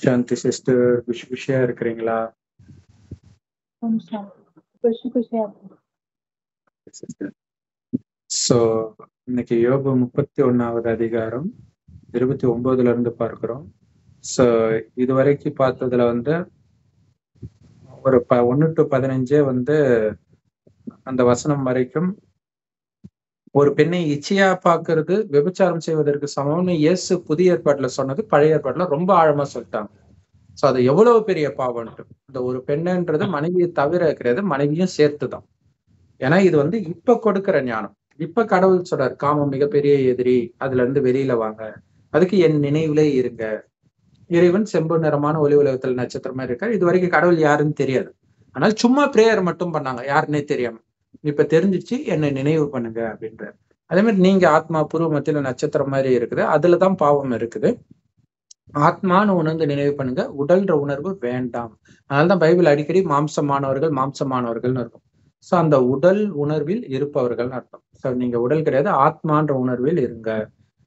சாந்தி sister, குஷியா இருக்கிறீங்களா sister? So இன்னைக்கு யோபு 31வது அதிகாரம் 29ல இருந்து பார்க்கிறோம். ஸோ இதுவரைக்கும் பார்த்ததுல ஒரு 1 to 15 அந்த வசனம் வரைக்கும் ஒரு பெண்ணை இச்சையா பார்க்கறது விபச்சாரம் செய்வதற்கு சமம்னு இயேசு புதிய ஏற்பாட்டுல சொன்னது பழைய ஏற்பாட்டுல ரொம்ப ஆழமா சொல்லிட்டாங்க. ஸோ அது எவ்வளவு பெரிய பாவம்ட்டு. இந்த ஒரு பெண்ணுன்றது மனைவியை தவிர இருக்கிறது, மனைவியும் சேர்த்துதான். ஏன்னா இது இப்ப கொடுக்கிற ஞானம். இப்ப கடவுள் சொல்றார், காமம் மிகப்பெரிய எதிரி, அதுல இருந்து வெளியில வாங்க, அதுக்கு என் நினைவுலே இருங்க. இறைவன் செம்பு நிறமான ஒளி உலகத்தில் நட்சத்திரமா இருக்கார். இது வரைக்கும் கடவுள் யாருன்னு தெரியாது, ஆனால் சும்மா பிரேயர் மட்டும் பண்ணாங்க, யாருன்னே தெரியாம. இப்ப தெரிஞ்சிச்சு, என்னை நினைவு பண்ணுங்க அப்படின்ற. அதே மாதிரி நீங்க ஆத்மா பூர்வ மத்தியில நட்சத்திரம் மாதிரி இருக்குது, அதுலதான் பாவம் இருக்குது. ஆத்மான்னு உணர்ந்து நினைவு பண்ணுங்க, உடல்ன்ற உணர்வு வேண்டாம். அதனாலதான் பைபிள் அடிக்கடி மாம்சமானவர்கள்னு இருக்கும். ஸோ அந்த உடல் உணர்வில் இருப்பவர்கள்னு அர்த்தம். ஸோ நீங்க உடல் கிடையாது, ஆத்மான்ற உணர்வில் இருங்க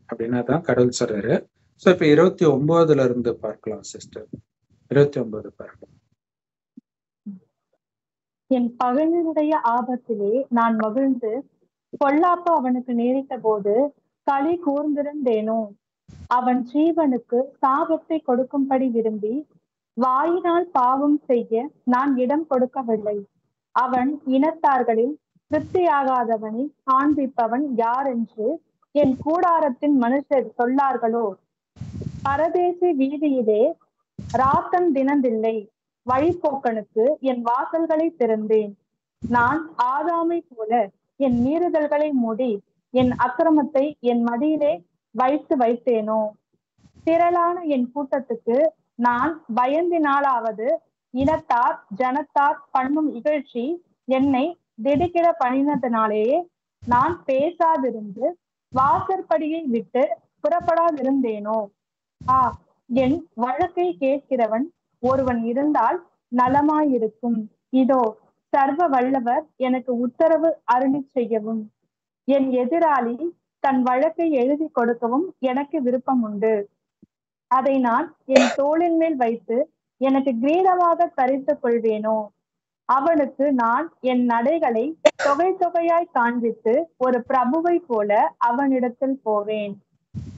அப்படின்னா தான் கடவுள் சொல்றாரு. ஸோ இப்ப 29ல இருந்து பார்க்கலாம் சிஸ்டர். 29 பார்க்கலாம். என் பகைவனுடைய ஆபத்திலே நான் மகிழ்ந்து பொல்லாப்பு அவனுக்கு நேரிட்ட போது களி கூர்ந்திருந்தேனோ. அவன் ஜீவனுக்கு சாபத்தை கொடுக்கும்படி விரும்பி வாயினால் பாவம் செய்ய நான் இடம் கொடுக்கவில்லை. அவன் இனத்தார்களில் திருப்தியாகாதவனை காண்பிப்பவன் யார் என்று என் கூடாரத்தின் மனுஷர் சொல்லார்களோ. பரதேசி வீதியிலே ராத்தம் தினந்தில்லை, வழிபோக்கனுக்கு என் வாசல்களை திறந்தேன். நான் ஆதாமை போல என் மீறுதல்களை மூடி என் அக்கிரமத்தை என் மடியிலே வைத்தேனோ. திரளான என் கூட்டத்துக்கு நான் பயந்தினாலாவது இனத்தார் ஜனத்தார் பண்ணும் இகழ்ச்சி என்னை திடுக்கிட பண்ணினதினாலேயே நான் பேசாதிருந்து வாசற்படியை விட்டு புறப்படாதிருந்தேனோ. என் வழக்கை கேட்கிறவன் ஒருவன் இருந்தால் நலமாயிருக்கும். இதோ சர்வ வல்லவர் எனக்கு உத்தரவு அருளி செய்யவும், என் எதிராளி தன் வழக்கை எழுதி கொடுக்கவும் எனக்கு விருப்பம் உண்டு. அதை நான் என் தோளின் மேல் வைத்து எனக்கு கிரீடமாக தரித்துக் கொள்வேனோ. அவனுக்கு நான் என் நடைகளை தொகை தொகையாய் காண்பித்து ஒரு பிரபுவை போல அவனிடத்தில் போவேன்.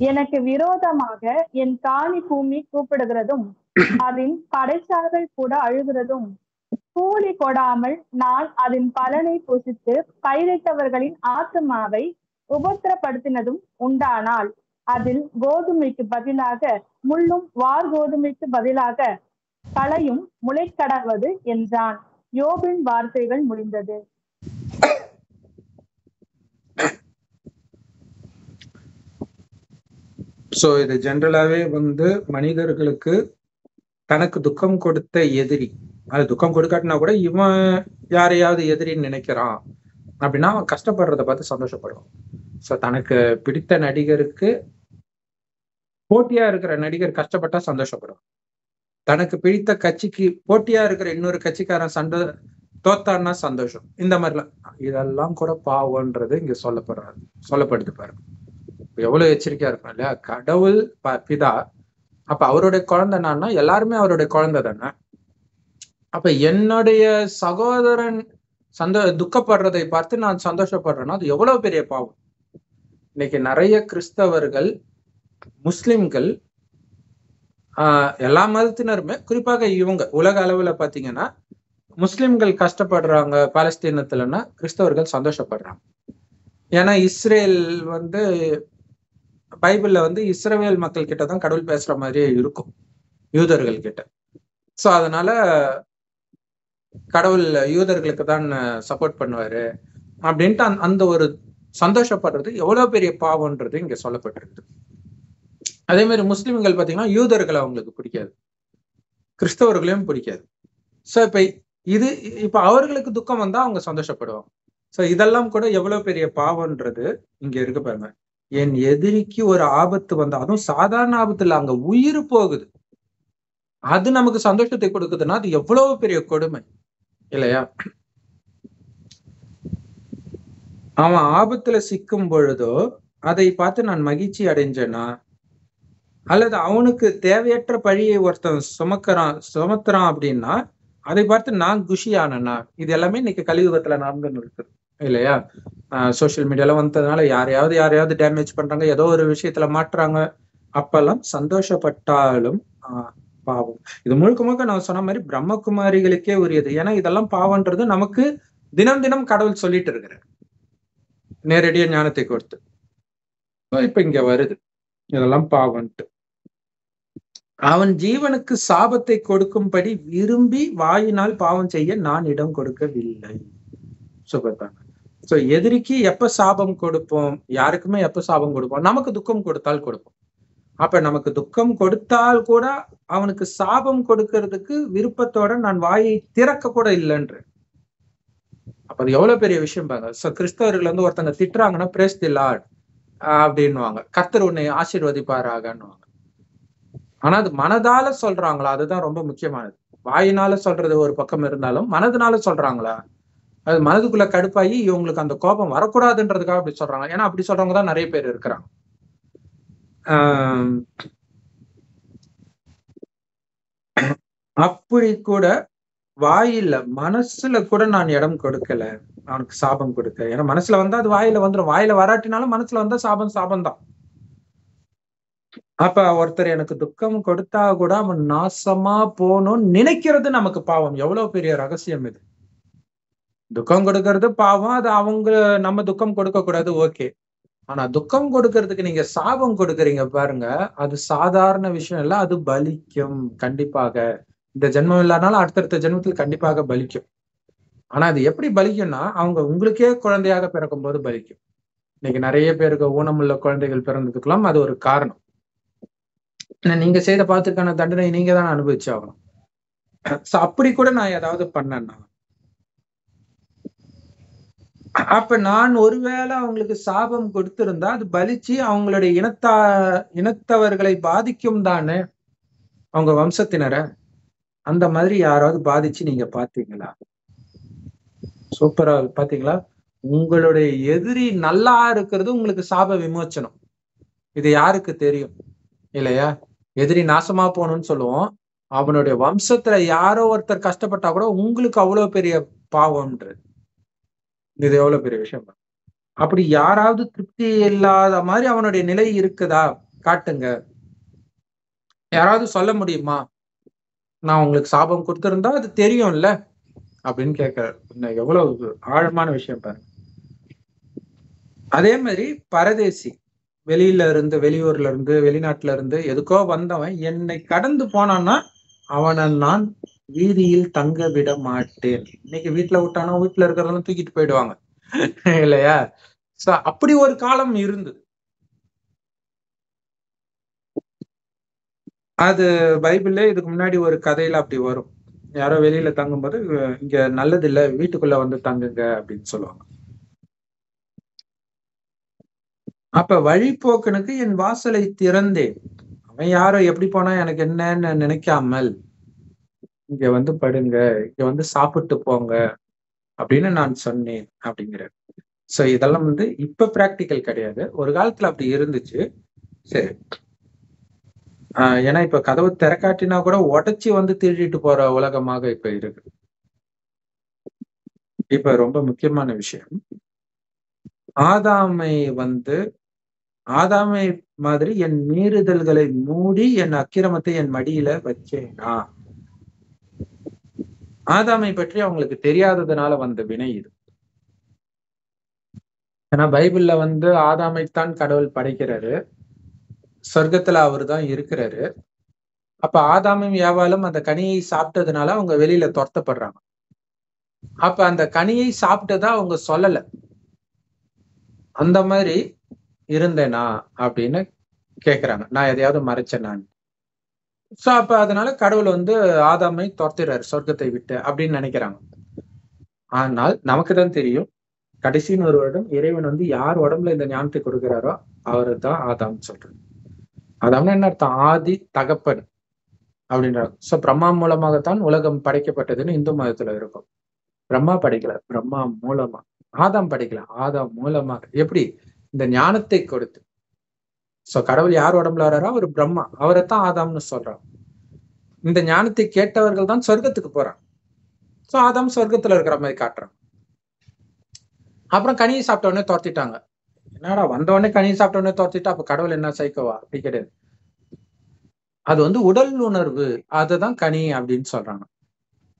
எனக்கு விரோதமாக என் காணி பூமி கூப்பிடுகிறதும் அதன் படைச்சார்கள் கூட அழுகிறதும், கூலி கொடாமல் நான் அதன் பலனை புசித்து பயிரிட்டவர்களின் ஆத்மாவை உபத்திரப்படுத்தினதும் உண்டானால், அதில் கோதுமைக்கு பதிலாக முள்ளும் வார் கோதுமைக்கு பதிலாக களையும் முளைக்கடவது என்றான். யோபின் வார்த்தைகள் முடிந்தது. சோ இது ஜென்ரலாவே மனிதர்களுக்கு தனக்கு துக்கம் கொடுத்த எதிரி, அது துக்கம் கொடுக்காட்டினா கூட இவன் யாரையாவது எதிரின்னு நினைக்கிறான் அப்படின்னா அவன் கஷ்டப்படுறத பார்த்து சந்தோஷப்படுவான். ஸோ தனக்கு பிடித்த நடிகருக்கு போட்டியா இருக்கிற நடிகர் கஷ்டப்பட்டா சந்தோஷப்படுவான். தனக்கு பிடித்த கட்சிக்கு போட்டியா இருக்கிற இன்னொரு கட்சிக்காரன் தோத்தான்னா சந்தோஷம். இந்த மாதிரிலாம் இதெல்லாம் கூட பாவம்ன்றது இங்க சொல்லப்படுது பாருங்க. எவ்வளவு எச்சரிக்கையா இருக்கும் இல்லையா? கடவுள் பிதா, அப்ப அவருடைய குழந்தை நான்னா எல்லாருமே அவருடைய குழந்தை தானே. அப்ப என்னுடைய சகோதரன் துக்கப்படுறதை பார்த்து நான் சந்தோஷப்படுறேன்னா அது எவ்வளவு பெரிய பாவம். இன்னைக்கு நிறைய கிறிஸ்தவர்கள், முஸ்லிம்கள், எல்லா மதத்தினருமே, குறிப்பாக இவங்க உலக அளவுல பாத்தீங்கன்னா முஸ்லிம்கள் கஷ்டப்படுறாங்க பாலஸ்தீனத்துலன்னா கிறிஸ்தவர்கள் சந்தோஷப்படுறாங்க. ஏன்னா இஸ்ரேல் பைபிள்ல இஸ்ரவேல் மக்கள் கிட்டதான் கடவுள் பேசுற மாதிரியே இருக்கும், யூதர்கள் கிட்ட. சோ அதனால கடவுள் யூதர்களுக்கு தான் சப்போர்ட் பண்ணுவாரு அப்படின்ட்டு அந்த ஒரு சந்தோஷப்படுறது எவ்வளவு பெரிய பாவம்ன்றது இங்க சொல்லப்பட்டிருக்கு. அதே மாதிரி முஸ்லிம்கள் பாத்தீங்கன்னா யூதர்களை அவங்களுக்கு பிடிக்காது, கிறிஸ்தவர்களையும் பிடிக்காது. சோ இப்ப அவர்களுக்கு துக்கம் வந்தா அவங்க சந்தோஷப்படுவாங்க. சோ இதெல்லாம் கூட எவ்வளவு பெரிய பாவம்ன்றது இங்க இருக்கு பாருங்க. என் எதிரிக்கு ஒரு ஆபத்து வந்தா, அதுவும் சாதாரண ஆபத்து இல்ல, அங்க உயிர் போகுது, அது நமக்கு சந்தோஷத்தை கொடுக்குதுன்னா அது எவ்வளவு பெரிய கொடுமை இல்லையா? அவன் ஆபத்துல சிக்கும் பொழுதோ அதை பார்த்து நான் மகிழ்ச்சி அடைஞ்சேன்னா அல்லது அவனுக்கு தேவையற்ற பழியை ஒருத்தன் சுமத்துறான் அப்படின்னா அதை பார்த்து நான் குஷி ஆனேன்னா, இது எல்லாமே இன்னைக்கு கலியுகத்துல நடந்துன்னு இருக்குது இல்லையா? சோசியல் மீடியால வந்ததுனால யாரையாவது டேமேஜ் பண்றாங்க, ஏதோ ஒரு விஷயத்துல மாட்டுறாங்க. அப்பெல்லாம் சந்தோஷப்பட்டாலும் பாவம். இது முழுக்க முழுக்க நான் சொன்ன மாதிரி பிரம்மகுமாரிகளுக்கே உரியது. ஏன்னா இதெல்லாம் பாவம்ன்றது நமக்கு தினம் தினம் கடவுள் சொல்லிட்டு இருக்கிறார், நேரடியா ஞானத்தை கொடுத்து. இப்ப இங்க வருது இதெல்லாம் பாவம்ட்டு. அவன் ஜீவனுக்கு சாபத்தை கொடுக்கும்படி விரும்பி வாயினால் பாவம் செய்ய நான் இடம் கொடுக்கவில்லை. சூப்பர். சோ எதிரிக்கு எப்ப சாபம் கொடுப்போம்? யாருக்குமே எப்ப சாபம் கொடுப்போம்? நமக்கு துக்கம் கொடுத்தால் கொடுப்போம். அப்ப நமக்கு துக்கம் கொடுத்தால் கூட அவனுக்கு சாபம் கொடுக்கறதுக்கு விருப்பத்தோட நான் வாயை திறக்க கூட இல்லைன்ற. அப்ப அது எவ்வளவு பெரிய விஷயம் பாருங்க. சோ கிறிஸ்தவர்கள் வந்து ஒருத்தங்க திட்டுறாங்கன்னா பிரேஸ் தி லார்ட் அப்படின்னுவாங்க, கர்த்தர் உன்னை ஆசீர்வதிப்பாராகன்னுவாங்க. ஆனா அது மனதால சொல்றாங்களா? அதுதான் ரொம்ப முக்கியமானது. வாயினால சொல்றது ஒரு பக்கம் இருந்தாலும் மனதுனால சொல்றாங்களா? அது மனதுக்குள்ள கடுப்பாயி இவங்களுக்கு அந்த கோபம் வரக்கூடாதுன்றதுக்காக அப்படி சொல்றாங்க. ஏன்னா அப்படி சொல்றவங்க தான் நிறைய பேர் இருக்கிறாங்க. அப்படி கூட வாயில மனசுல கூட நான் இடம் கொடுக்கல அவனுக்கு சாபம் கொடுக்க. ஏன்னா மனசுல வந்தா அது வாயில வந்துடும், வாயில வராட்டினாலும் மனசுல வந்தா சாபம் தான். அப்ப ஒருத்தர் எனக்கு துக்கம் கொடுத்தா கூட அவன் நாசமா போகணும்னு நினைக்கிறது நமக்கு பாவம். எவ்வளவு பெரிய ரகசியம் இது! துக்கம் கொடுக்கறது பாவம், அது அவங்க நம்ம துக்கம் கொடுக்க கூடாது, ஓகே. ஆனா துக்கம் கொடுக்கறதுக்கு நீங்க சாபம் கொடுக்கறீங்க பாருங்க, அது சாதாரண விஷயம் இல்ல, அது பலிக்கும் கண்டிப்பாக. இந்த ஜென்மம் இல்லாதனால அடுத்தடுத்த ஜென்மத்தில் கண்டிப்பாக பலிக்கும். ஆனா அது எப்படி பலிக்கும்னா, அவங்க உங்களுக்கே குழந்தையாக பிறக்கும் போது பலிக்கும். இன்னைக்கு நிறைய பேருக்கு ஊனமுள்ள குழந்தைகள் பிறந்ததுக்கெல்லாம் அது ஒரு காரணம். நீங்க செய்த பாத்துக்கான தண்டனை நீங்க தான் அனுபவிச்சு ஆகணும். அப்படி கூட நான் ஏதாவது பண்ணேன்னா, அப்ப நான் ஒருவேளை அவங்களுக்கு சாபம் கொடுத்திருந்தா அது பலிச்சு அவங்களுடைய இனத்தவர்களை பாதிக்கும் தானே, அவங்க வம்சத்தினரை. அந்த மாதிரி யாராவது பாதிச்சு நீங்க பாத்தீங்களா? சூப்பரா பாத்தீங்களா? உங்களுடைய எதிரி நல்லா இருக்கிறது உங்களுக்கு சாப விமோச்சனம். இது யாருக்கு தெரியும் இல்லையா? எதிரி நாசமா போகணும்னு சொல்லுவோம், அவனுடைய வம்சத்துல யாரோ ஒருத்தர் கஷ்டப்பட்டா கூட உங்களுக்கு அவ்வளவு பெரிய பாவம்ன்றது. இது எவ்வளவு பெரிய விஷயம். அப்படி யாராவது திருப்தி இல்லாத மாதிரி அவனுடைய நிலை இருக்குதா? காட்டுங்க. யாராவது சொல்ல முடியுமா? நான் உங்களுக்கு சாபம் கொடுத்திருந்தா அது தெரியும்ல அப்படின்னு கேட்கிறார். எவ்வளவு ஆழமான விஷயம் பாருங்க. அதே மாதிரி பரதேசி, வெளியூர்ல இருந்து வெளிநாட்டுல இருந்து எதுக்கோ வந்தவன் என்னை கடந்து போனான்னா அவனை நான் வீதியில் தங்க விட மாட்டேன். இன்னைக்கு வீட்டுல விட்டானா வீட்டுல இருக்கிறதெல்லாம் தூக்கிட்டு போயிடுவாங்க இல்லையா? அப்படி ஒரு காலம் இருந்தது. அது பைபிள்ல இதுக்கு முன்னாடி ஒரு கதையில அப்படி வரும். யாரோ வெளியில தங்கும்போது இங்க நல்லது இல்ல, வீட்டுக்குள்ள வந்து தங்குங்க அப்படின்னு சொல்லுவாங்க. அப்ப வழிபோக்கனுக்கு என் வாசலை திறந்தேன். அவன் யாரோ எப்படி போனா எனக்கு என்னன்னு நினைக்காமல் இங்க வந்து படுங்க, இங்க வந்து சாப்பிட்டு போங்க அப்படின்னு நான் சொன்னேன் அப்படிங்கிற. சோ இதெல்லாம் வந்து இப்ப பிராக்டிக்கல் கிடையாது, ஒரு காலத்துல அப்படி இருந்துச்சு. சரி. ஏன்னா இப்ப கதவு திறக்காட்டினா கூட உடைச்சி வந்து திருடிட்டு போற உலகமாக இப்ப இருக்கு. இப்ப ரொம்ப முக்கியமான விஷயம், ஆதாமை மாதிரி என் மீறுதல்களை மூடி என் அக்கிரமத்தை என் மடியில வச்சேனா. ஆதாமை பற்றி அவங்களுக்கு தெரியாததுனால வந்த வினை இது. ஏன்னா பைபிள்ல வந்து ஆதாமைத்தான் கடவுள் படைக்கிறாரு, சொர்க்கத்துல அவரு தான் இருக்கிறாரு. அப்ப ஆதாமும் ஏவாளும் அந்த கனியை சாப்பிட்டதுனால அவங்க வெளியில துரத்தப்படுறாங்க. அப்ப அந்த கனியை சாப்பிட்டதா அவங்க சொல்லல. அந்த மாதிரி இருந்தேனா அப்படின்னு கேக்குறாங்க, நான் எதையாவது மறைச்சேன் நான். சோ அப்ப அதனால கடவுள் வந்து ஆதாமை துரத்திடுறாரு சொர்க்கத்தை விட்டு அப்படின்னு நினைக்கிறாங்க. ஆனால் நமக்கு தான் தெரியும், கடைசின்னு ஒரு வருடம் இறைவன் வந்து யார் உடம்புல இந்த ஞானத்தை கொடுக்கிறாரோ அவரு தான் ஆதாம் சொல்றாரு. ஆதாம்னா என்ன அர்த்தம்? ஆதி தகப்பன் அப்படின்றாங்க. சோ பிரம்மா மூலமாகத்தான் உலகம் படைக்கப்பட்டதுன்னு இந்து மதத்துல இருக்கும். பிரம்மா படைக்கல, பிரம்மா மூலமா. ஆதாம் படைக்கல, ஆதாம் மூலமாக. எப்படி? இந்த ஞானத்தை கொடுத்து. சோ கடவுள் யார் உடம்புல வர்றாரோ அவர் பிரம்மா, அவரைத்தான் ஆதாம்னு சொல்றாங்க. இந்த ஞானத்தை கேட்டவர்கள் தான் சொர்க்கத்துக்கு போறாங்க. சோ ஆதாம் சொர்க்கத்துல இருக்கிற மாதிரி காட்டுறாங்க. அப்புறம் கனியை சாப்பிட்ட உடனே துரத்திட்டாங்க. என்னடா வந்த உடனே கனியை சாப்பிட்ட உடனே துரத்திட்டா அப்ப கடவுள் என்ன சைக்கோவா? அப்படி கிடையாது. அது உடல் உணர்வு, அதுதான் கனி அப்படின்னு சொல்றாங்க.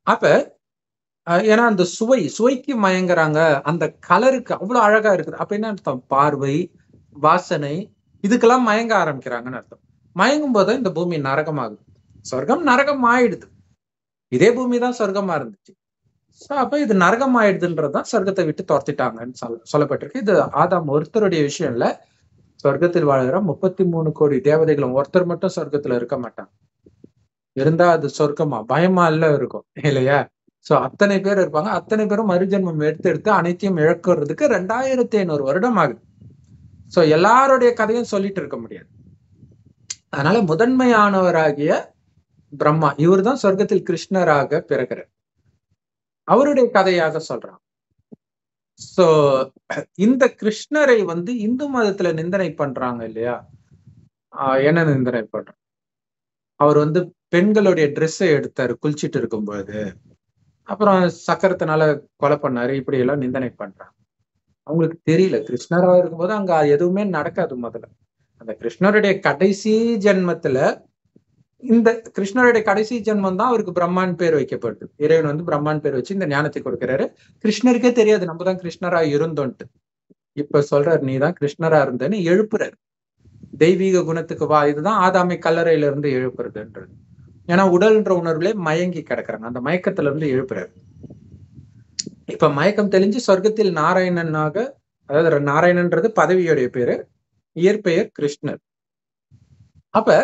அப்ப ஏன்னா அந்த சுவைக்கு மயங்குறாங்க, அந்த கலருக்கு அவ்வளவு அழகா இருக்குது. அப்ப என்ன அர்த்தம்? பார்வை, வாசனை, இதுக்கெல்லாம் மயங்க ஆரம்பிக்கிறாங்கன்னு அர்த்தம். மயங்கும் போது இந்த பூமி நரகமாகுது. சொர்க்கம் நரகம் ஆயிடுது. இதே பூமி தான் சொர்க்கமா இருந்துச்சு. அப்ப இது நரகம் ஆயிடுதுன்றதுதான் சொர்க்கத்தை விட்டு துரத்திட்டாங்கன்னு சொல்லப்பட்டிருக்கு. இது ஆதாம் ஒருத்தருடைய விஷயம் இல்ல. சொர்க்கத்தில் வாழ்கிற 33 கோடி தேவதைகளும் ஒருத்தர் மட்டும் சொர்க்கத்துல இருக்க மாட்டாங்க. இருந்தா அது சொர்க்கமா? பயமா இல்ல இருக்கும் இல்லையா? சோ அத்தனை பேர் இருப்பாங்க. அத்தனை பேரும் மறுஜென்மம் எடுத்து அனைத்தையும் இழக்கிறதுக்கு 2500 வருடம் ஆகுது. சோ எல்லாருடைய கதையும் சொல்லிட்டு இருக்க முடியாது. அதனால முதன்மையானவராகிய பிரம்மா, இவர் தான் சொர்க்கத்தில் கிருஷ்ணராக பிறக்கிறார். அவருடைய கதையாக சொல்றான். சோ இந்த கிருஷ்ணரை இந்து மதத்துல நிந்தனை பண்றாங்க இல்லையா? என்ன நிந்தனை பண்றாங்க? அவர் பெண்களுடைய ட்ரெஸ்ஸை எடுத்தாரு குளிச்சுட்டு இருக்கும்போது, அப்புறம் சக்கரத்தினால கொலை பண்ணாரு, இப்படி எல்லாம் நிந்தனை பண்றாங்க. அவங்களுக்கு தெரியல கிருஷ்ணரா இருக்கும்போது அங்க எதுவுமே நடக்காது. முதல்ல அந்த கிருஷ்ணருடைய கடைசி ஜென்மத்துல, இந்த கிருஷ்ணருடைய கடைசி ஜென்மம் தான் அவருக்கு பிரம்மான் பேர் வைக்கப்படுது. இறைவன் பிரம்மான் பேர் வச்சு இந்த ஞானத்தை கொடுக்கிறாரு. கிருஷ்ணருக்கே தெரியாது நம்ம தான் கிருஷ்ணரா இருந்தோன்ட்டு. இப்ப சொல்றாரு நீதான் கிருஷ்ணரா இருந்தேன்னு எழுப்புறாரு. தெய்வீக குணத்துக்கு வா. இதுதான் ஆதாமை கல்லறையில இருந்து எழுப்புறதுன்றது. ஏன்னா உடல்ன்ற உணர்வுலே மயங்கி கிடக்குறாங்க. அந்த மயக்கத்துல இருந்து எழுப்புறாரு. இப்ப மயக்கம் தெளிஞ்சு சொர்க்கத்தில் நாராயணனாக, அதாவது நாராயணன்றது பதவியுடைய பேரு, இயற்பெயர் கிருஷ்ணர். அப்ப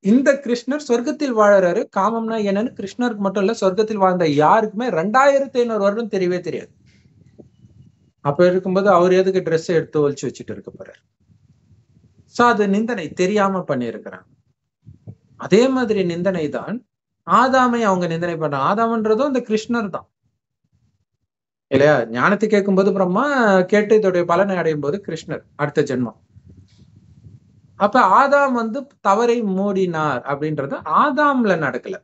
இந்த கிருஷ்ணர் சொர்க்கத்தில் வாழறாரு. காமம்னா என்னன்னு கிருஷ்ணருக்கு மட்டும் இல்ல, சொர்க்கத்தில் வாழ்ந்த யாருக்குமே 2500 வருடம் தெரியவே தெரியாது. அப்ப இருக்கும்போது அவர் எதுக்கு ட்ரெஸ் எடுத்து ஒழிச்சு வச்சுட்டு இருக்க போறாரு? சோ அது நிந்தனை, தெரியாம பண்ணியிருக்கிறாங்க. அதே மாதிரி நிந்தனை தான் ஆதாமை அவங்க நிந்தனை பண்றாங்க. ஆதாமன்றதும் அந்த கிருஷ்ணர் தான் இல்லையா? ஞானத்தை கேட்கும் போது பிரம்மா, கேட்டு இதோடைய பலனை அடையும் போது கிருஷ்ணர் அடுத்த ஜென்மம். அப்ப ஆதாம் தவறை மூடினார் அப்படின்றது ஆதாம்ல நடக்கல.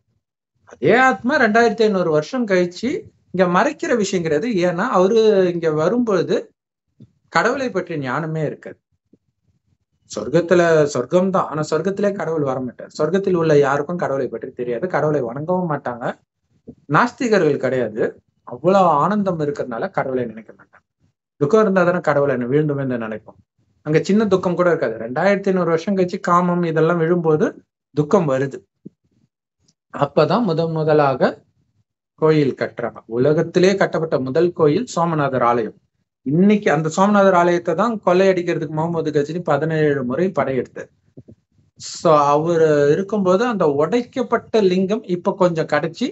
அதே ஆத்மா 2500 வருஷம் கழிச்சு இங்க மறைக்கிற விஷயம் கிடையாது. ஏன்னா அவரு இங்க வரும்பொழுது கடவுளை பற்றிய ஞானமே இருக்காது. சொர்க்கம் தான், ஆனா சொர்க்கத்திலே கடவுள் வரமாட்டார். சொர்க்கத்தில் உள்ள யாருக்கும் கடவுளை பற்றி தெரியாது, கடவுளை வணங்கவும் மாட்டாங்க. நாஸ்திகர்கள் கிடையாது. அவ்வளவு ஆனந்தம் இருக்கிறதுனால கடவுளை நினைக்க மாட்டாங்க. துக்கம் இருந்தா தானே கடவுளை வீழ்ந்துமே நினைப்போம். அங்க சின்ன துக்கம் கூட இருக்காது. 2500 வருஷம் கழிச்சு காமம் இதெல்லாம் விழும்போது துக்கம் வருது. அப்பதான் முதலாக கோயில் கட்டுறாங்க. உலகத்திலே கட்டப்பட்ட முதல் கோயில் சோமநாதர் ஆலயம். இன்னைக்கு அந்த சோமநாதர் ஆலயத்தை தான் கொள்ளையடிக்கிறதுக்கு முகமது கஜினி 17 முறை படையெடுத்தார். சோ அவர் இருக்கும்போது அந்த உடைக்கப்பட்ட லிங்கம் இப்ப கொஞ்சம் கிடைச்சி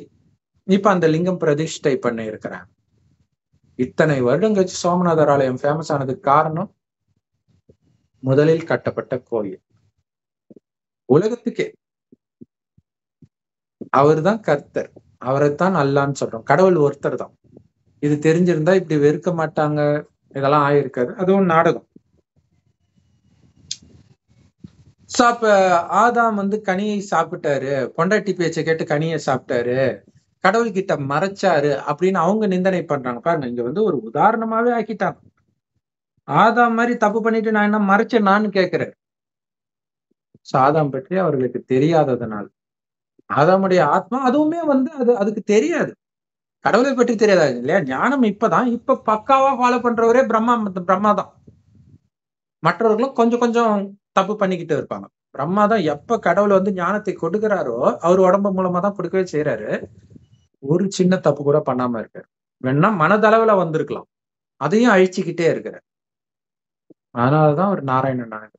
இப்ப அந்த லிங்கம் பிரதிஷ்டை பண்ண இருக்கிறாங்க. இத்தனை வருடம் கழிச்சு சோமநாதர் ஆலயம் ஃபேமஸ் ஆனதுக்கு காரணம் முதலில் கட்டப்பட்ட கோயில். உலகத்துக்கே அவர் தான் கர்த்தர், அவரைத்தான் அல்லான்னு சொல்றோம். கடவுள் ஒருத்தர் தான். இது தெரிஞ்சிருந்தா இப்படி வெறுக்க மாட்டாங்க, இதெல்லாம் ஆயிருக்காரு. அதுவும் நாடகம். அப்ப ஆதாம் கனியை சாப்பிட்டாரு, பொண்டாட்டி பேச்சை கேட்டு கனியை சாப்பிட்டாரு, கடவுள் கிட்ட மறைச்சாரு அப்படின்னு அவங்க நிந்தனை பண்றாங்க. பாருங்க, இங்க ஒரு உதாரணமாவே ஆக்கிட்டாங்க. ஆதாம் மாதிரி தப்பு பண்ணிட்டு நான் என்ன மறைச்சேன் நான் கேட்கிறேன். ஆதாம் பற்றி அவர்களுக்கு தெரியாததுனால், ஆதாமுடைய ஆத்மா அதுவுமே அதுக்கு தெரியாது, கடவுளை பற்றி தெரியாதா இல்லையா? ஞானம் இப்ப பக்காவா ஃபாலோ பண்றவரே பிரம்மா தான். மற்றவர்களும் கொஞ்சம் கொஞ்சம் தப்பு பண்ணிக்கிட்டு இருப்பாங்க. பிரம்மா தான் எப்ப கடவுள் ஞானத்தை கொடுக்கிறாரோ அவர் உடம்பு மூலமா தான் கொடுக்கவே செய்யறாரு. ஒரு சின்ன தப்பு கூட பண்ணாம இருக்காரு. வேணா மனதளவுல வந்திருக்கலாம், அதையும் அழிச்சுக்கிட்டே இருக்கிறார். அதனாலதான் அவர் நாராயணன் ஆனது.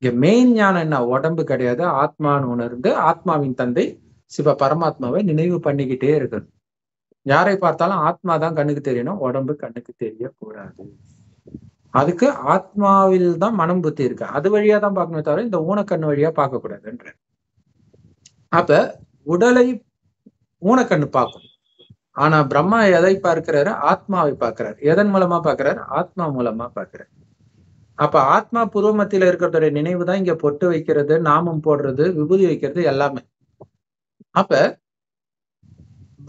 இங்க மெயின் ஞானம் என்ன? உடம்பு கிடையாது, ஆத்மான்னு உணர்ந்து ஆத்மாவின் தந்தை சிவ பரமாத்மாவை நினைவு பண்ணிக்கிட்டே இருக்கிறது. யாரை பார்த்தாலும் ஆத்மா தான் கண்ணுக்கு தெரியணும், உடம்பு கண்ணுக்கு தெரியக்கூடாது. அதுக்கு ஆத்மாவில் தான் மனம் புத்தி இருக்கு, அது வழியா தான் பார்க்கணும், தவிர இந்த ஊனக்கண்ணு வழியா பார்க்க கூடாதுன்ற. அப்ப உடலை ஊனக்கண்ணு பார்க்கும். ஆனா பிரம்மா எதை பார்க்கிறாரு? ஆத்மாவை பார்க்கிறாரு. எதன் மூலமா பார்க்கிறாரு? ஆத்மா மூலமா பார்க்கிறாரு. அப்ப ஆத்மா புருவ மத்தியில இருக்கிறதோட நினைவு தான் இங்க பொட்டு வைக்கிறது, நாமம் போடுறது, விபூதி வைக்கிறது எல்லாமே. அப்ப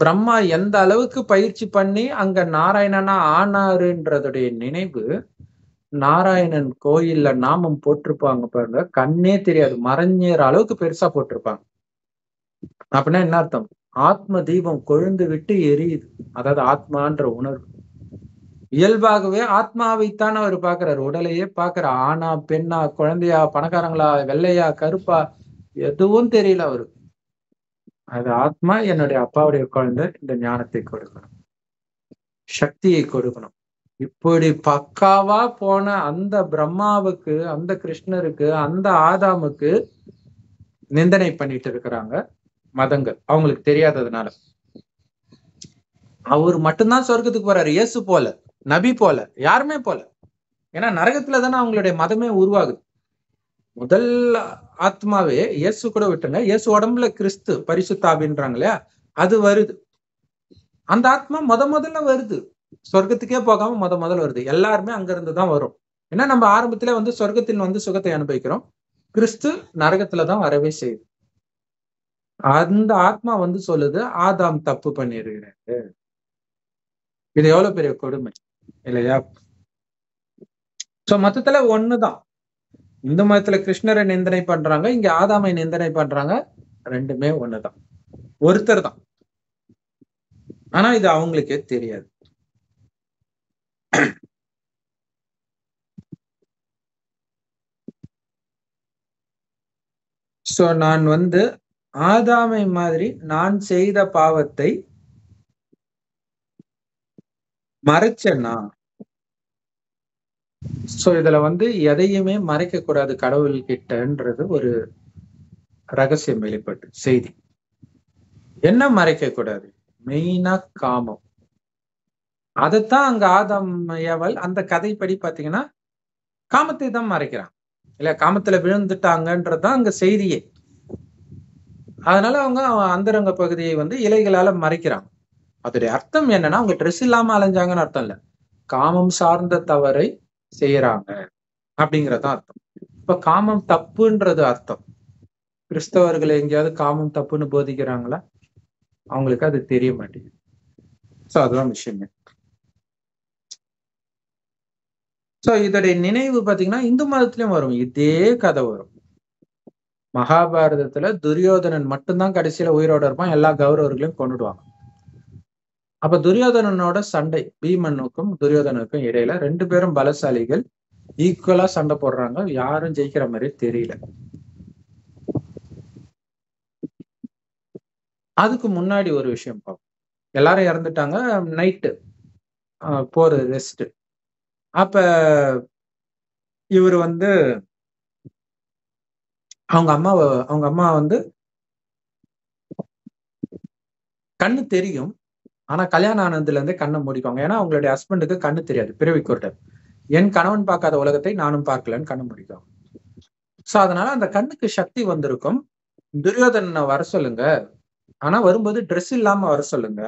பிரம்மா எந்த அளவுக்கு பயிற்சி பண்ணி அங்க நாராயணனா ஆனாருன்றதுடைய நினைவு, நாராயணன் கோயில்ல நாமம் போட்டிருப்பாங்க பாருங்க, கண்ணே தெரியாது, மறைஞ்சற அளவுக்கு பெருசா போட்டிருப்பாங்க. அப்படின்னா என்ன அர்த்தம்? ஆத்ம தீபம் கொழுந்து விட்டு எரியுது. அதாவது ஆத்மான்ற உணர்வு. இயல்பாகவே ஆத்மாவைத்தான் அவர் பாக்குறாரு, உடலையே பாக்குற. ஆணா, பெண்ணா, குழந்தையா, பணக்காரங்களா, வெள்ளையா, கருப்பா, எதுவும் தெரியல அவருக்கு. அது ஆத்மா, என்னுடைய அப்பாவுடைய குழந்தை, இந்த ஞானத்தை கொடுக்கணும், சக்தியை கொடுக்கணும். இப்படி பக்காவா போன அந்த பிரம்மாவுக்கு, அந்த கிருஷ்ணருக்கு, அந்த ஆதாமுக்கு நிந்தனை பண்ணிட்டு இருக்கிறாங்க மதங்கள், அவங்களுக்கு தெரியாததுனால. அவர் மட்டும்தான் சொர்க்கத்துக்கு போறாரு, இயேசு போல, நபி போல, யாருமே போல. ஏன்னா நரகத்துல தானே அவங்களுடைய மதமே உருவாகுது. முதல் ஆத்மாவே இயேசு கூட விட்டுங்க, இயேசு உடம்புல கிறிஸ்து பரிசுத்தாவின்றாங்க இல்லையா, அது வருது. அந்த ஆத்மா முதல்ல வருது, சொர்க்கத்துக்கே போகாம முதல்ல வருது. எல்லாருமே அங்க இருந்துதான் வரும். ஏன்னா நம்ம ஆரம்பத்திலே சொர்க்கத்தின் சுகத்தை அனுபவிக்கிறோம். கிறிஸ்து நரகத்துலதான் வரவே செய்யுது. அந்த ஆத்மா சொல்லுது, ஆதாம் தப்பு பண்ணிருக்கிறாரு. இது எவ்வளவு பெரிய கொடுமை இல்லையா? சோ மொத்தத்துல ஒண்ணுதான். இந்து மதத்துல கிருஷ்ணரை நிந்தனை பண்றாங்க, இங்க ஆதாமை நிந்தனை பண்றாங்க. ரெண்டுமே ஒண்ணுதான், ஒருத்தர் தான். ஆனா இது அவங்களுக்கே தெரியாது. சோ நான் ஆதாமை மாதிரி நான் செய்த பாவத்தை மறைச்சேன்னா, சோ இதுல எதையுமே மறைக்க கூடாது கடவுள் கிட்டன்றது ஒரு ரகசியம் வெளிப்பட்டு செய்தி. என்ன மறைக்க கூடாது? மெயினா காமம். அதைத்தான் அங்க ஆதாம் ஏவல் அந்த கதைப்படி பாத்தீங்கன்னா காமத்தை தான் மறைக்கிறான் இல்ல, காமத்துல விழுந்துட்டாங்கன்றதுதான் அங்க செய்தியே. அதனால அவங்க அந்தரங்க பகுதியை இலைகளால மறைக்கிறாங்க. அதோடைய அர்த்தம் என்னன்னா, அவங்க ட்ரெஸ் இல்லாம அலைஞ்சாங்கன்னு அர்த்தம் இல்ல, காமம் சார்ந்த தவறை செய்யறாங்க அப்படிங்கறதான் அர்த்தம். இப்ப காமம் தப்புன்றது அர்த்தம். கிறிஸ்தவர்கள் எங்கேயாவது காமம் தப்புன்னு போதிக்கிறாங்களா? அவங்களுக்கு அது தெரிய மாட்டேங்குது. சோ அதுதான் விஷயமே. சோ இதோடைய நினைவு பாத்தீங்கன்னா இந்து மதத்திலயும் வரும், இதே கதை வரும். மகாபாரதத்துல துரியோதனன் மட்டும்தான் கடைசியில உயிரோட இருப்பான், எல்லா கௌரவர்களையும் கொண்டுடுவாங்க. அப்ப துரியோதனனோட சண்டை, பீமனுக்கும் துரியோதனனுக்கும் இடையில, ரெண்டு பேரும் பலசாலிகள், ஈக்குவலா சண்டை போடுறாங்க, யாரும் ஜெயிக்கிற மாதிரி தெரியல. அதுக்கு முன்னாடி ஒரு விஷயம் பார்ப்போம். எல்லாரும் இறந்துட்டாங்க, நைட்டு போற ரெஸ்ட். அப்ப இவர் அவங்க அம்மா கண்ணு தெரியும், ஆனா கல்யாணம் ஆனதுல இருந்தே கண்ணை மூடிப்பாங்க. ஏன்னா அவங்களுடைய ஹஸ்பண்டுக்கு கண்ணு தெரியாது, பிறவி குருடர். என் கணவன் பார்க்காத உலகத்தை நானும் பார்க்கலன்னு கண்ணு முடிக்கும். சோ அதனால அந்த கண்ணுக்கு சக்தி வந்திருக்கும். துரியோதனனை வர சொல்லுங்க, ஆனா வரும்போது ட்ரெஸ் இல்லாம வர சொல்லுங்க.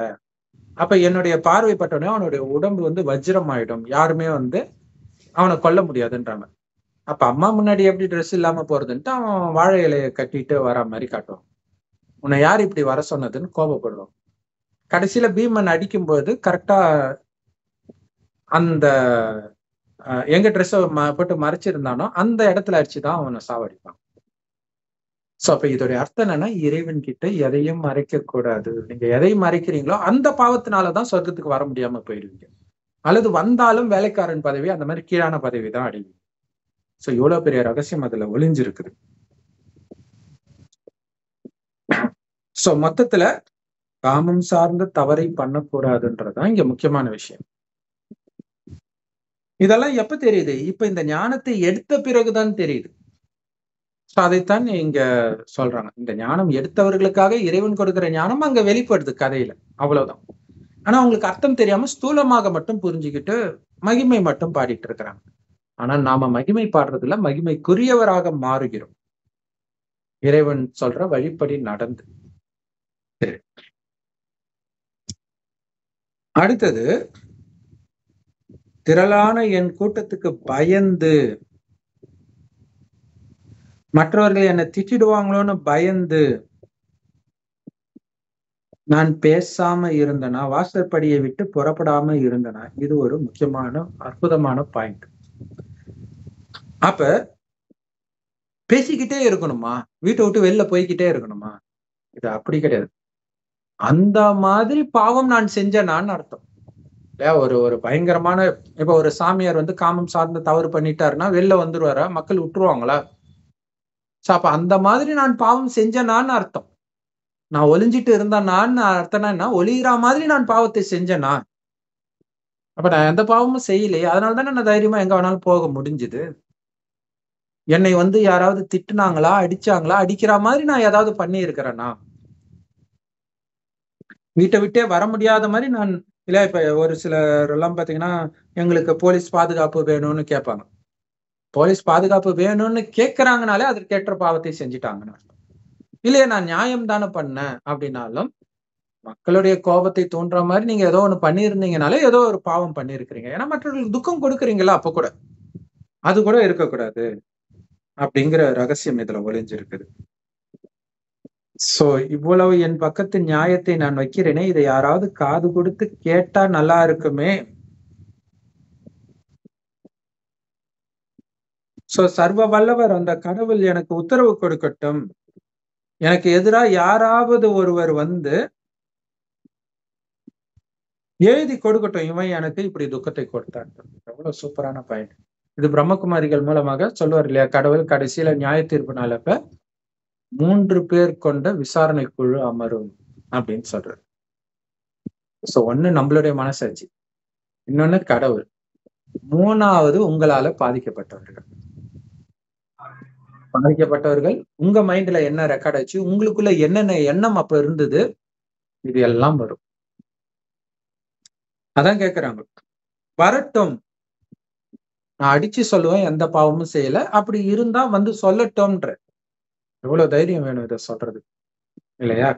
அப்ப என்னுடைய பார்வைப்பட்டோடனே அவனுடைய உடம்பு வஜ்ரம் ஆயிடும், யாருமே அவனை கொல்ல முடியாதுன்றாங்க. அப்ப அம்மா முன்னாடி எப்படி ட்ரெஸ் இல்லாம போறதுன்ட்டு அவன் வாழை இலையை கட்டிட்டு வர மாதிரி காட்டுவான். உன்னை யார் இப்படி வர சொன்னதுன்னு கோபப்படுவான். கடைசியில பீமன் அடிக்கும்போது கரெக்டா அந்த எங்க ட்ரெஸ் போட்டு மறைச்சிருந்தானோ அந்த இடத்துல அடிச்சுதான் அவனை சாவடிப்பான். சோ அப்ப இதோடைய அர்த்தம் என்னன்னா, இறைவன் கிட்ட எதையும் மறைக்க கூடாது. நீங்க எதை மறைக்கிறீங்களோ அந்த பாவத்தினாலதான் சொர்க்கத்துக்கு வர முடியாம போயிடுவீங்க, அல்லது வந்தாலும் வேலைக்காரன் பதவி, அந்த மாதிரி கீழான பதவி தான் அடைவீங்க. சோ இவ்வளவு பெரிய ரகசியம் அதுல ஒளிஞ்சிருக்குது. சோ மொத்தத்துல காமம் சார்ந்த தவறை பண்ணக்கூடாதுன்றதுதான் இங்க முக்கியமான விஷயம். இதெல்லாம் எப்ப தெரியுது? இப்ப இந்த ஞானத்தை எடுத்த பிறகுதான் தெரியுது. அதைத்தான் இங்க சொல்றாங்க. இந்த ஞானம் எடுத்தவர்களுக்காக இறைவன் கொடுக்கிற ஞானம் அங்க வெளிப்படுது கதையில, அவ்வளவுதான். ஆனா அவங்களுக்கு அர்த்தம் தெரியாம ஸ்தூலமாக மட்டும் புரிஞ்சுக்கிட்டு மகிமை மட்டும் பாடிட்டு இருக்கிறாங்க. ஆனா நாம மகிமை பாடுறதுல மகிமைக்குரியவராக மாறுகிறோம், இறைவன் சொல்ற வழிப்படி நடந்து. அடுத்தது, திரளான என் கூட்டத்துக்கு பயந்து மற்றவர்கள் என்னை திட்டிடுவாங்களோன்னு பயந்து நான் பேசாம இருந்தனா, வாசற்படியை விட்டு புறப்படாம இருந்தனா. இது ஒரு முக்கியமான அற்புதமான பாயிண்ட். அப்ப பேசிக்கிட்டே இருக்கணுமா? வீட்டை விட்டு வெளில போய்கிட்டே இருக்கணுமா? இது அப்படி கிடையாது. அந்த மாதிரி பாவம் நான் செஞ்சேனான்னு அர்த்தம். இல்லையா? ஒரு பயங்கரமான இப்ப ஒரு சாமியார் வந்து காமம் சார்ந்த தவறு பண்ணிட்டாருன்னா வெளில வந்துருவாரா? மக்கள் விட்டுருவாங்களா? சோ அப்ப அந்த மாதிரி நான் பாவம் செஞ்சேனான்னு அர்த்தம். நான் ஒளிஞ்சிட்டு இருந்தேனான்னு அர்த்தம்னா என்ன? ஒளியிற மாதிரி நான் பாவத்தை செஞ்சேனா? அப்ப நான் எந்த பாவமும் செய்யலையே. அதனால தானே நான் தைரியமா எங்க வேணாலும் போக முடிஞ்சுது. என்னை வந்து யாராவது திட்டுனாங்களா, அடிச்சாங்களா? அடிக்கிற மாதிரி நான் ஏதாவது பண்ணி இருக்கிறேனா? வீட்டை விட்டே வர முடியாத மாதிரி நான் இல்ல. இப்ப ஒரு சிலர் எல்லாம் பாத்தீங்கன்னா, எங்களுக்கு போலீஸ் பாதுகாப்பு வேணும்னு கேட்பாங்க. போலீஸ் பாதுகாப்பு வேணும்னு கேட்கறாங்கனாலே அதற்கேற்ற பாவத்தை செஞ்சுட்டாங்கன்னு அர்த்தம். இல்லையே நான் நியாயம் தானே பண்ணேன் அப்படின்னாலும், மக்களுடைய கோபத்தை தூண்டுற மாதிரி நீங்க ஏதோ ஒண்ணு பண்ணியிருந்தீங்கனாலே ஏதோ ஒரு பாவம் பண்ணியிருக்கிறீங்க. ஏன்னா மற்றவர்களுக்கு துக்கம் கொடுக்குறீங்களா அப்ப கூட. அது கூட இருக்கக்கூடாது அப்படிங்கிற ரகசியம் இதுல ஒளிஞ்சிருக்குது. சோ இவ்வளவு என் பக்கத்து நியாயத்தை நான் வைக்கிறேனே, இதை யாராவது காது கொடுத்து கேட்டா நல்லா இருக்குமே. சோ சர்வ வல்லவர் அந்த கடவுள் எனக்கு உத்தரவு கொடுக்கட்டும். எனக்கு எதிரா யாராவது ஒருவர் வந்து எழுதி கொடுக்கட்டும், இவன் எனக்கு இப்படி துக்கத்தை கொடுத்தான். எவ்வளவு சூப்பரான பாயிண்ட். இது பிரம்மகுமாரிகள் மூலமாக சொல்லுவார் இல்லையா? கடவுள் கடைசியில நியாய தீர்ப்பு நாளப்ப 3 பேர் கொண்ட விசாரணை குழு அமரும் அப்படின்னு சொல்றாரு. சோ ஒண்ணு நம்மளுடைய மனசாட்சி, இன்னொன்னு கடவுள், மூணாவது உங்களால பாதிக்கப்பட்டவர்கள். பாதிக்கப்பட்டவர்கள் உங்க மைண்ட்ல என்ன ரெக்கார்ட் ஆச்சு, உங்களுக்குள்ள என்னென்ன எண்ணம் அப்ப இருந்தது, இது எல்லாம் வரும். அதான் கேக்குறாங்க, வரட்டும். நான் அடிச்சு சொல்லுவேன், எந்த பாவமும் செய்யல. அப்படி இருந்தா வந்து சொல்லட்டும்ன்ற. எவ்வளவு தைரியம் வேணும் இதை சொல்றது, இல்லையா?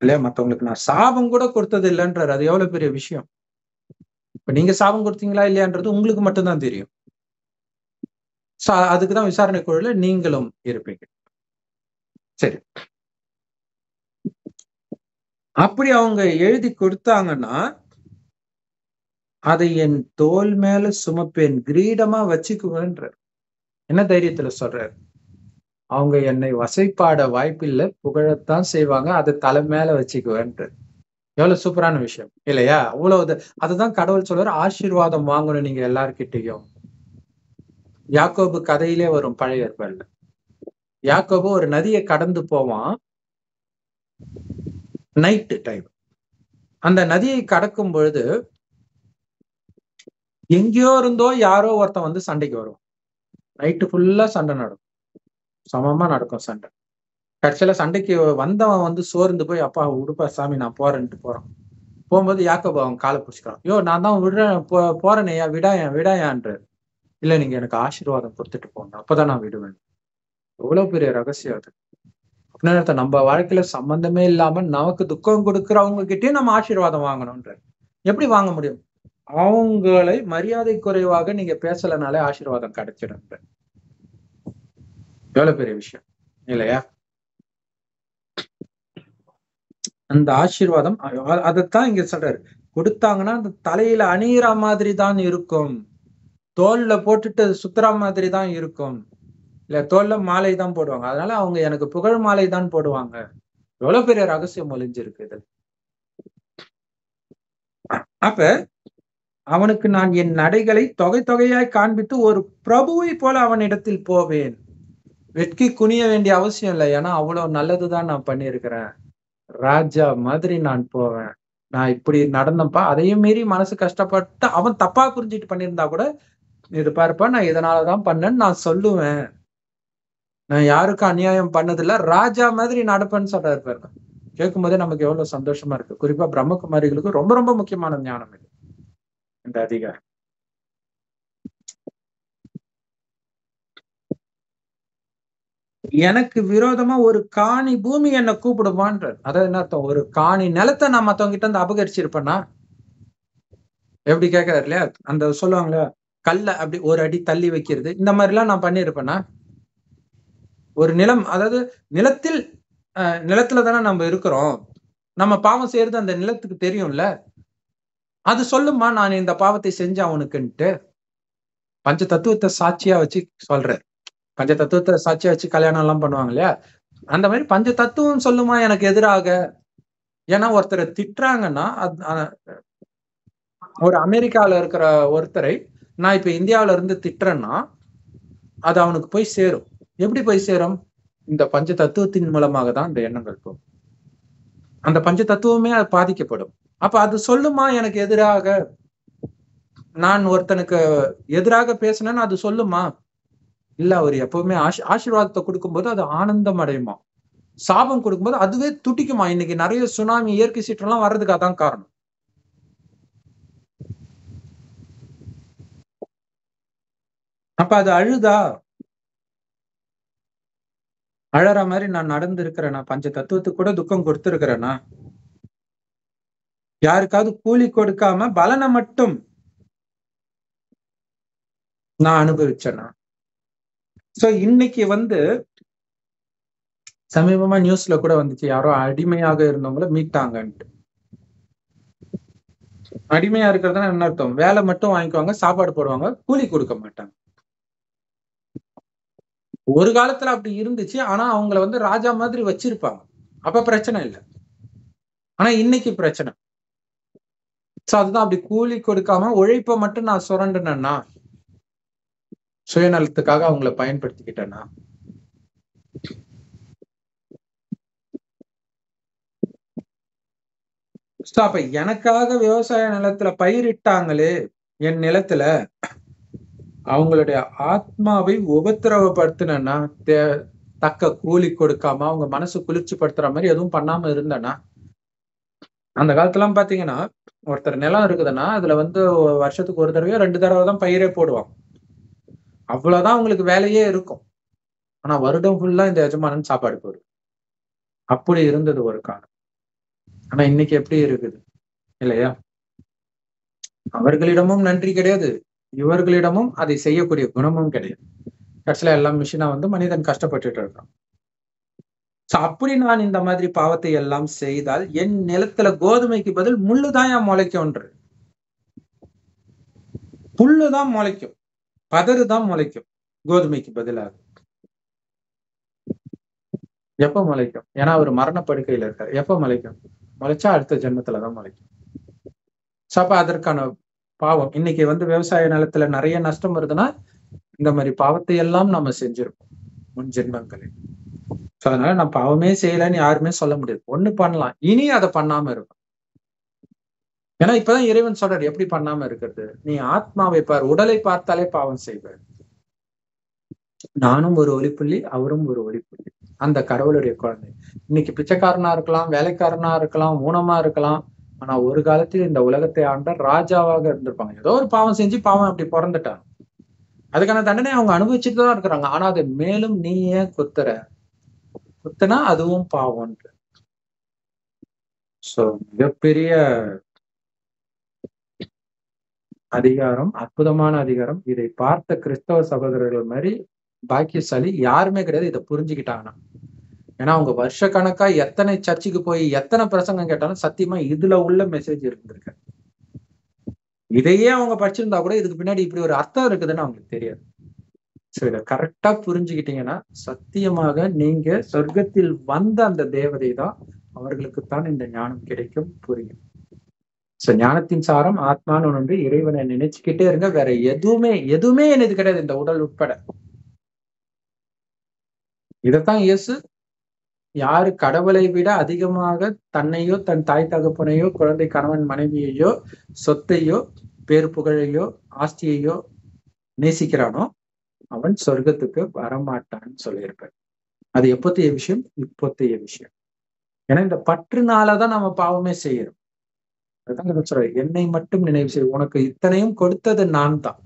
இல்லையா? மத்தவங்களுக்கு நான் சாபம் கூட கொடுத்தது இல்லைன்றாரு. அது எவ்வளவு பெரிய விஷயம். இப்ப நீங்க சாபம் கொடுத்தீங்களா இல்லையான்றது உங்களுக்கு மட்டும்தான் தெரியும். அதுக்குதான் விசாரணை குழுல நீங்களும் இருப்பீங்க. சரி, அப்படி அவங்க எழுதி கொடுத்தாங்கன்னா அதை என் தோல் மேல சுமப்பேன், கிரீடமா வச்சுக்குவேன்ற. என்ன தைரியத்துல சொல்றாரு? அவங்க என்னை வசைப்பாட வாய்ப்பில்லை, புகழத்தான் செய்வாங்க, அதை தலை மேல வச்சுக்குவேன்ற. எவ்வளவு சூப்பரான விஷயம் இல்லையா? அவ்வளவு அதுதான் கடவுள் சொல்றாரு, ஆசீர்வாதம் வாங்கணும் நீங்க எல்லார்கிட்டையும். யாக்கோபு கதையிலே வரும் பழைய ஏற்பாடுல. யாக்கோபு ஒரு நதியை கடந்து போவான் நைட்டு டைம். அந்த நதியை கடக்கும் பொழுது எங்கேயோ இருந்தோ யாரோ ஒருத்தன் வந்து சண்டைக்கு வருவான். நைட்டு ஃபுல்லா சண்டை நடக்கும், சமமா நடக்கும் சண்டை. கடைசியில சண்டைக்கு வந்தவன் வந்து சோர்ந்து போய், அப்பா விடுப்பா சாமி நான் போறேன்ட்டு போறான். போகும்போது யாக்கோபு அவன் காலை பிடிச்சிக்கிறான். யோ நான் தான் விடுறேன், போறேனையா, விடாயான்ற. இல்ல நீங்க எனக்கு ஆசீர்வாதம் கொடுத்துட்டு போங்க, அப்பதான் நான் விடுவேன். எவ்வளவு பெரிய ரகசியம் அது. அப்படின்னா நம்ம வாழ்க்கையில சம்பந்தமே இல்லாம நமக்கு துக்கம் கொடுக்குறவங்க கிட்டயும் நம்ம ஆசீர்வாதம் வாங்கணும்ன்ற. எப்படி வாங்க முடியும்? அவங்களை மரியாதை குறைவாக நீங்க பேசலனாலே ஆசீர்வாதம் கிடைச்சிடும். எவ்வளவு பெரிய விஷயம் இல்லையா? அந்த ஆசீர்வாதம் அதைத்தான் இங்க சொல்றாரு. கொடுத்தாங்கன்னா அந்த தலையில அணியிற மாதிரி தான் இருக்கும், தோல்ல போட்டுட்டு சுத்துற மாதிரி தான் இருக்கும். இல்ல தோல்ல மாலை தான் போடுவாங்க, அதனால அவங்க எனக்கு புகழ் மாலை தான் போடுவாங்க. எவ்வளவு பெரிய ரகசியம் ஒளிஞ்சிருக்கு இது. அப்ப அவனுக்கு நான் என் நடைகளை தொகை தொகையாய் காண்பித்து ஒரு பிரபுவை போல அவனிடத்தில் போவேன். வெட்கி குனிய வேண்டிய அவசியம் இல்லை, ஏன்னா அவ்வளவு நல்லதுதான் நான் பண்ணியிருக்கிறேன். ராஜா மாதிரி நான் போவேன். நான் இப்படி நடந்தப்பா, அதையும் மீறி மனசு கஷ்டப்பட்டு அவன் தப்பா புரிஞ்சுட்டு பண்ணியிருந்தா கூட, இது பாருப்பா நான் இதனாலதான் பண்ணேன்னு நான் சொல்லுவேன். நான் யாருக்கும் அநியாயம் பண்ணதில்ல, ராஜா மாதிரி நடப்பேன்னு சொல்றாரு பாருங்க. கேட்கும் போதே நமக்கு எவ்வளவு சந்தோஷமா இருக்கு. குறிப்பா பிரம்மகுமாரிகளுக்கு ரொம்ப ரொம்ப முக்கியமான ஞானம் இது, இந்த அதிகாரம். எனக்கு விரோதமா ஒரு காணி பூமி என்ன கூப்பிடுவான்றார். அதாவது என்ன அர்த்தம்? ஒரு காணி நிலத்தை நான் மத்தவங்க கிட்ட இருந்து அபகரிச்சிருப்பேன்னா எப்படி கேட்கிறாரு இல்லையா? அந்த சொல்லுவாங்களா, கல்ல அப்படி ஒரு அடி தள்ளி வைக்கிறது, இந்த மாதிரி எல்லாம் நான் பண்ணியிருப்பேன்னா? ஒரு நிலம், அதாவது நிலத்தில் நிலத்துல தானே நம்ம இருக்கிறோம். நம்ம பாவம் செய்யறது அந்த நிலத்துக்கு தெரியும்ல. அது சொல்லுமா நான் இந்த பாவத்தை செஞ்சேன் அவனுக்குன்ட்டு. பஞ்ச தத்துவத்தை சாட்சியா வச்சு சொல்றேன். பஞ்ச தத்துவத்தை சாட்சியா வச்சு கல்யாணம் எல்லாம் பண்ணுவாங்க இல்லையா? அந்த மாதிரி பஞ்ச தத்துவம் சொல்லுமா எனக்கு எதிராக. ஏன்னா ஒருத்தரை திட்டுறாங்கன்னா, ஒரு அமெரிக்கால இருக்கிற ஒருத்தரை நான் இப்ப இந்தியாவில இருந்து திட்டுறேன்னா அது அவனுக்கு போய் சேரும். எப்படி போய் சேரும்? இந்த பஞ்ச தத்துவத்தின் மூலமாக தான் இந்த எண்ணங்கள் போகும். அந்த பஞ்ச தத்துவமே அது பாதிக்கப்படும். அப்ப அது சொல்லுமா எனக்கு எதிராக. நான் ஒருத்தனுக்கு எதிராக பேசினேன்னு அது சொல்லுமா? இல்ல. அவர் எப்பவுமே ஆசீர்வாதத்தை கொடுக்கும்போது அது ஆனந்தம் அடையுமா. சாபம் கொடுக்கும்போது அதுவே துடிக்குமா. இன்னைக்கு நிறைய சுனாமி, இயற்கை சீற்றம்லாம் வர்றதுக்கு அதான் காரணம். அப்ப அது அழுதா? அழற மாதிரி நான் நடந்திருக்கிறேனா? பஞ்ச தத்துவத்துக்கு கூட துக்கம் கொடுத்திருக்கிறேனா? யாருக்காவது கூலி கொடுக்காம பலனை மட்டும் நான் அனுபவிச்சேனா? சோ இன்னைக்கு சமீபமா நியூஸ்ல கூட வந்துச்சு, யாரோ அடிமையாக இருந்தவங்கள மீட்டாங்கன்ட்டு. அடிமையா இருக்கிறதுனா என்ன அர்த்தம்? வேலை மட்டும் வாங்கிக்குவாங்க, சாப்பாடு போடுவாங்க, கூலி கொடுக்க மாட்டாங்க. ஒரு காலத்துல அப்படி இருந்துச்சு. ஆனா அவங்கள ராஜா மாதிரி வச்சிருப்பாங்க. அப்ப பிரச்சனை இல்லை. ஆனா இன்னைக்கு பிரச்சனை. சோ அதுதான், அப்படி கூலி கொடுக்காம உழைப்ப மட்டும் நான் சுரண்டுனேன்னா, சுயநலத்துக்காக அவங்கள பயன்படுத்திக்கிட்டேன்னா, அப்ப எனக்காக விவசாய நிலத்துல பயிரிட்டாங்களே, என் நிலத்துல அவங்களுடைய ஆத்மாவை உபத்திரவப்படுத்தினா, தக்க கூலி கொடுக்காம அவங்க மனசு குளிர்ச்சி படுத்துற மாதிரி எதுவும் பண்ணாம இருந்தேன்னா, அந்த காலத்துல எல்லாம் பாத்தீங்கன்னா, ஒருத்தர் நிலம் இருக்குதுன்னா அதுல வருஷத்துக்கு ஒரு தடவையோ 2 தடவை தான் பயிரே போடுவாங்க. அவ்வளவுதான் அவங்களுக்கு வேலையே இருக்கும். ஆனா வருடம் ஃபுல்லா இந்த எஜமானன் சாப்பாடு போடுது. அப்படி இருந்தது ஒரு காலம். ஆனா இன்னைக்கு எப்படி இருக்குது இல்லையா? அவர்களிடமும் நன்றி கிடையாது, இவர்களிடமும் அதை செய்யக்கூடிய குணமும் கிடையாது. கடைசியில எல்லாம் மிஷினா மனிதன் கஷ்டப்பட்டுட்டு இருக்கான். அப்படி நான் இந்த மாதிரி பாவத்தை எல்லாம் செய்தால் என் நிலத்துல கோதுமைக்கு பதில் முள்ளுதான் முளைக்கும்ன்று. புல்லுதான் முளைக்கும், பதறுதான் முளைக்கும் கோதுமைக்கு பதிலாக. எப்ப முளைக்கும்? ஏன்னா அவர் மரணப்படுக்கையில இருக்காரு. எப்ப முளைக்கும்? முளைச்சா அடுத்த ஜென்மத்துலதான் முளைக்கும். அப்ப அதற்கான பாவம் இன்னைக்கு விவசாய நிலத்துல நிறைய நஷ்டம் வருதுன்னா இந்த மாதிரி பாவத்தை எல்லாம் நம்ம செஞ்சிருப்போம் முன் ஜென்மங்களில். அதனால நான் பாவமே செய்யலன்னு யாருமே சொல்ல முடியாது. ஒண்ணு பண்ணலாம், இனி அதை பண்ணாம இருக்கும். ஏன்னா இப்பதான் இறைவன் சொல்றாரு எப்படி பண்ணாம இருக்கிறது. நீ ஆத்மாவை பார், உடலை பார்த்தாலே பாவம் செய்வார். நானும் ஒரு ஒளிப்புள்ளி, அவரும் ஒரு ஒளிப்புள்ளி, அந்த கடவுளுடைய குழந்தை. இன்னைக்கு பிச்சைக்காரனா இருக்கலாம், வேலைக்காரனா இருக்கலாம், ஊனமா இருக்கலாம். ஆனா ஒரு காலத்தில் இந்த உலகத்தை ஆண்ட ராஜாவாக இருந்திருப்பாங்க. ஏதோ ஒரு பாவம் செஞ்சு பாவம் அப்படி பிறந்துட்டாங்க. அதுக்கான தண்டனை அவங்க அனுபவிச்சுட்டு தான் இருக்கிறாங்க. ஆனா அது மேலும் நீ ஏன் குத்துனா அதுவும் பாவம். சோ மிகப்பெரிய அதிகாரம், அற்புதமான அதிகாரம். இதை பார்த்த கிறிஸ்தவ சகோதரர்கள் மாதிரி பாக்கியசாலி யாருமே கிடையாது இதை புரிஞ்சுக்கிட்டாங்கன்னா. ஏன்னா அவங்க வருஷ கணக்கா எத்தனை சர்ச்சுக்கு போய் எத்தனை பிரசங்கம் கேட்டாலும் சத்தியமா இதுல உள்ள மெசேஜ் இருந்திருக்கு. இதையே அவங்க படிச்சிருந்தா கூட இதுக்கு பின்னாடி இப்படி ஒரு அர்த்தம் இருக்குதுன்னு அவங்களுக்கு தெரியாது. சோ இதை கரெக்டா புரிஞ்சுக்கிட்டீங்கன்னா சத்தியமாக நீங்க சொர்க்கத்தில் வந்த அந்த தேவதை தான், அவர்களுக்குத்தான் இந்த ஞானம் கிடைக்கும், புரியும். சோ ஞானத்தின் சாரம் ஆத்மான்னு ஒன்று. இறைவனை நினைச்சுக்கிட்டே இருங்க. வேற எதுவுமே என்னது கிடையாது இந்த உடல் உட்பட. இதைத்தான் இயேசு, யாரு கடவுளை விட அதிகமாக தன்னையோ தன் தாய் தகப்பனையோ குழந்தை கணவன் மனைவியையோ சொத்தையோ பேரு புகழையோ ஆஸ்தியையோ நேசிக்கிறானோ அவன் சொர்க்கத்துக்கு வரமாட்டான்னு சொல்லியிருப்பார். அது எப்போத்தைய விஷயம்? இப்போத்தைய விஷயம். ஏன்னா இந்த பற்றுனாலதான் நம்ம பாவமே செய்யறோம். அதுதான் சொல்றேன், என்னை மட்டும் நினைவு செய், உனக்கு இத்தனையும் கொடுத்தது நான் தான்.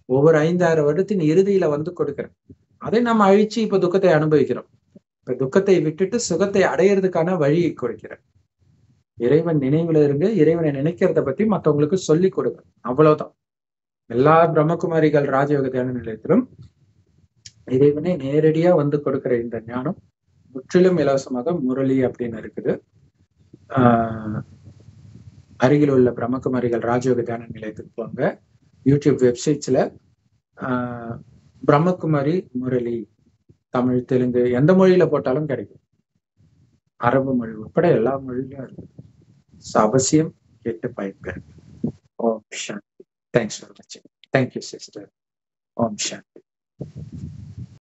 ஒவ்வொரு 5000 வருடத்தின் இறுதியில கொடுக்கிறேன். அதை நம்ம அழிச்சு இப்ப துக்கத்தை அனுபவிக்கிறோம். இப்ப துக்கத்தை விட்டுட்டு சுகத்தை அடையிறதுக்கான வழியை கொடுக்கிறேன். இறைவன் நினைவுல இருங்க. இறைவனை நினைக்கிறத பத்தி மத்தவங்களுக்கு சொல்லி கொடுங்க. அவ்வளவுதான். எல்லா பிரம்மகுமாரிகள் ராஜயோக தியான நிலையத்திலும் இறைவனை நேரடியா வந்து கொடுக்கிற இந்த ஞானம் முற்றிலும் இலவசமாக முரளி அப்படின்னு இருக்குது. அருகில் உள்ள பிரம்மகுமாரிகள் ராஜயோக தியான நிலையத்துக்கு போங்க. யூடியூப் வெப்சைட்ஸ்ல பிரம்மகுமாரி முரளி தமிழ், தெலுங்கு எந்த மொழியில போட்டாலும் கிடைக்கும். அரபு மொழி உட்பட எல்லா மொழியிலும் இருக்கு. அவசியம் கேட்டு பயன்பெறும். ஓம் சாந்தி. தேங்க்ஸ் ஃபார் வாட்சிங். Thank you sister. ஓம் சாந்தி.